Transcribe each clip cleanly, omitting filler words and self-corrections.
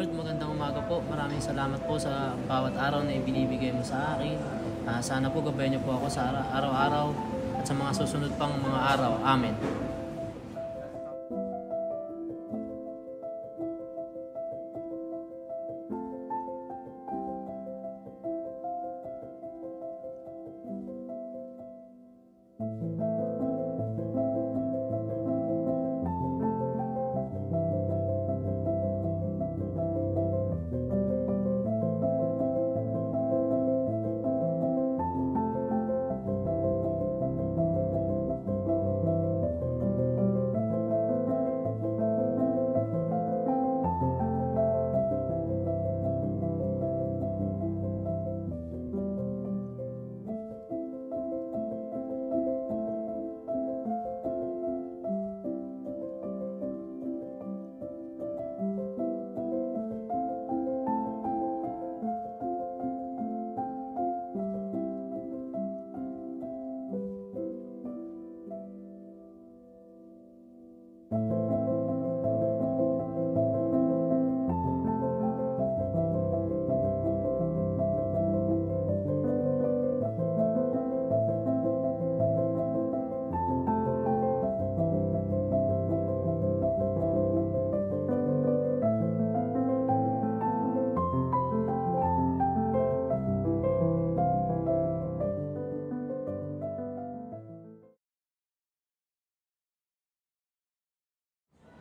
Lord, magandang umaga po. Maraming salamat po sa bawat araw na ibinibigay mo sa akin. Sana po gabayan niyo po ako sa araw-araw at sa mga susunod pang mga araw. Amen.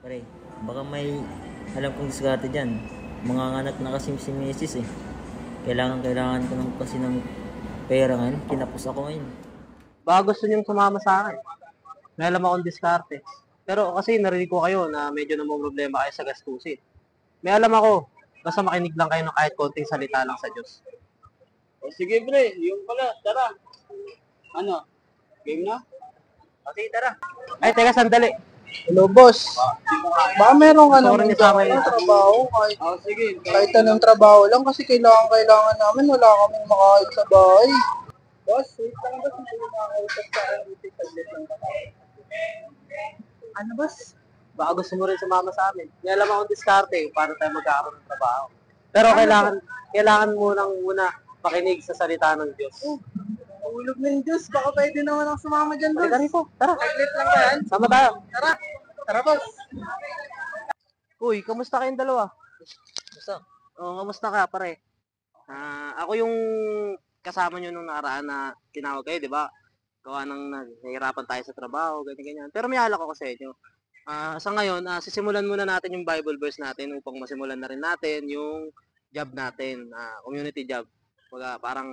Pare, baka may alam kong diskarte dyan. Mga anak na kasi si Mrs. eh. Kailangan ko ng kasi ng pera ngayon. Kinapos ako ngayon. Baka gusto niyong sumama sa akin. May alam akong diskarte. Pero kasi narinig ko kayo na medyo namang problema kayo sa gastusin. May alam ako. Basta makinig lang kayo ng kahit konting salita lang sa Diyos. O sige pre, yung pala, tara. Ano? Game na? O sige, tara. Ay, teka, sandali. Hello, boss. Baka meron ka Sorry, naman nisama ng yun. trabaho O sige. kahit anong trabaho lang kasi kailangan namin. Wala kaming makain sa bahay. Boss, wait lang boss. May nakakausap sa akin dito. Saglit lang ba? Ano, boss? Baka gusto mo rin sumama sa amin. May alam akong diskarte para tayo magkakaroon ng trabaho. Pero kailangan mo nang muna makinig sa salita ng Diyos. Ulog ng Diyos. Baka pwede naman ako sumama dyan, boss. Halika rito. Tara. Saglit lang ba yan? Sama tayo. Tara. Tara, boss. Uy, kamusta kayong dalawa? Basta, Kamusta ka, pare? Ako yung kasama nyo nung nakaraan na tinawag kayo, di ba? Gawa ng nahihirapan tayo sa trabaho, ganyan-ganyan. Pero may alak ako sa inyo. Sa ngayon, sisimulan muna natin yung Bible verse natin upang masimulan na rin natin yung job natin, community job. Parang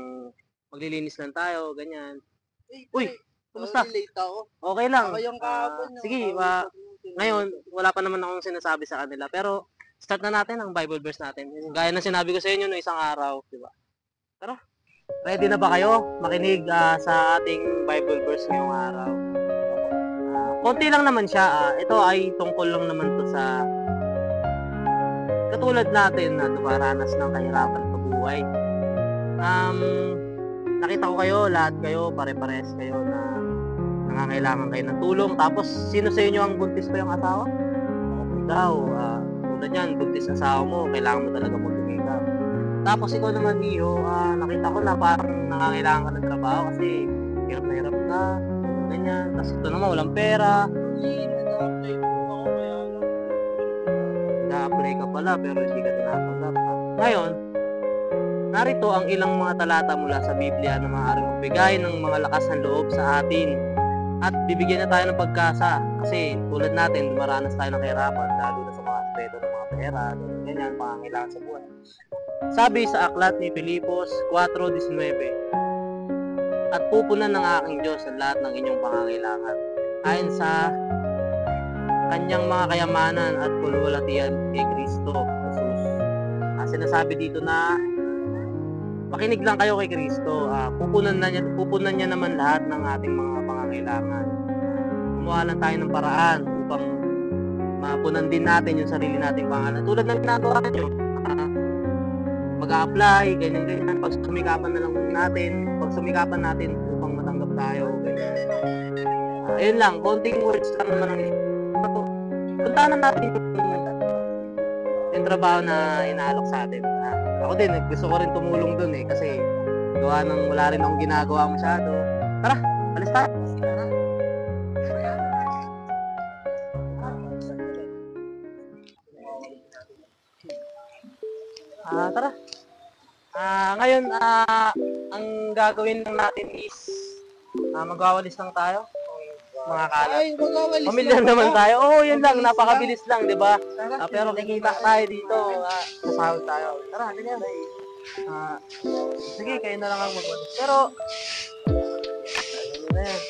maglilinis lang tayo, ganyan. Uy, kumusta? Late ako. Okay lang. Ako yung kahapon. Sige, ngayon, wala pa naman akong sinasabi sa kanila. Pero, start na natin ang Bible verse natin. Gaya ng sinabi ko sa inyo no isang araw, di ba? Tara. Ready na ba kayo makinig sa ating Bible verse ngayong araw? Konti lang naman siya. Ito ay tungkol lang naman to sa katulad natin na dumaranas ng kahirapan sa buhay. Nakita ko kayo, lahat kayo, pare-pares kayo na nangangailangan kayo ng tulong. Tapos, sino sa inyo ang buntis pa yung asawa? Ikaw, tulad yan, buntis asawa mo, kailangan mo talaga mag-tumigap. Tapos, ikaw naman, Iyo, nakita ko na parang nangangailangan ka ng trabaho kasi hirap na hirap ka, ganyan. Tapos, ito naman, walang pera. Nag-apply ka pala, pero hindi ka tinatanggap. Ngayon, narito ang ilang mga talata mula sa Biblia na maaaring magbigay ng mga lakas ng loob sa atin. At bibigyan na tayo ng pagkasa kasi tulad natin, dumaranas tayo ng kahirapan lalo na sa mga aspeto ng mga pera, ganyan, pangangailangan sa buhay. Sabi sa aklat ni Filipos 4:19, at pupunan ng aking Diyos ang lahat ng inyong pangangailangan ayon sa kanyang mga kayamanan at kalwalhatian kay Kristo Jesus. Sinasabi dito na makinig lang kayo kay Kristo. Pupunan niya naman lahat ng ating mga pangangailangan. Gumawa lang tayo ng paraan upang mapunan din natin yung sarili nating pangangailangan. Tulad ng ginagawa nyo, mag-a-apply, ganyan-ganyan. Pagsumikapan na lang natin, upang matanggap tayo. Ayun lang, konting words lang naman ang punta na natin yung yung trabaho na inaalok sa atin. Ako din, gusto ko rin tumulong dun eh, kasi gawa ng wala rin akong ginagawa masyado. Tara, alis tayo. Tara. Ngayon, ang gagawin lang natin is magwawalis lang tayo. Mga kalat. Ay, magawalis Pamilyar naman tayo. Oo, yun lang. Napakabilis lang, di ba? Pero kikita tayo dito. Sasahod tayo. Tara, ganyan. Sige, kayo na lang ang magwalis. Pero, ano na yan?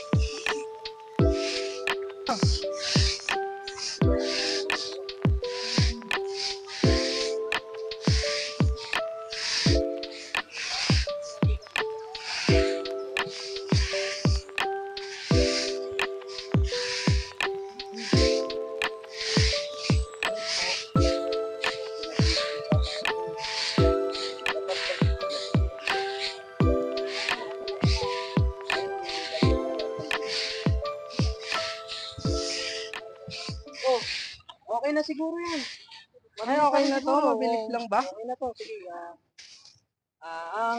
Okay na siguro yan. Ay, okay na to. Mabilis lang ba? Okay na to. Sige.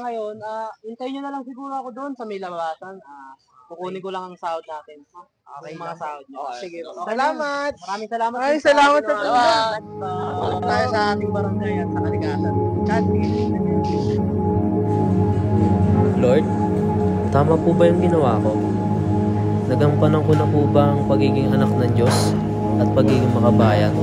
Ngayon, hintayin nyo na lang siguro ako doon sa may labasan. Kukunin ko lang ang sahod natin. Okay, mga sahod nyo. Sige. Okay Salamat. na. Maraming salamat. Ay, din salamat sa atin, tulong. Punta tayo sa ating barangay at sa kalikasan. Chat, Lord, tama po ba yung ginawa ko? Nagampanan ko na po ba ang pagiging anak ng Diyos at pagiging makabayan?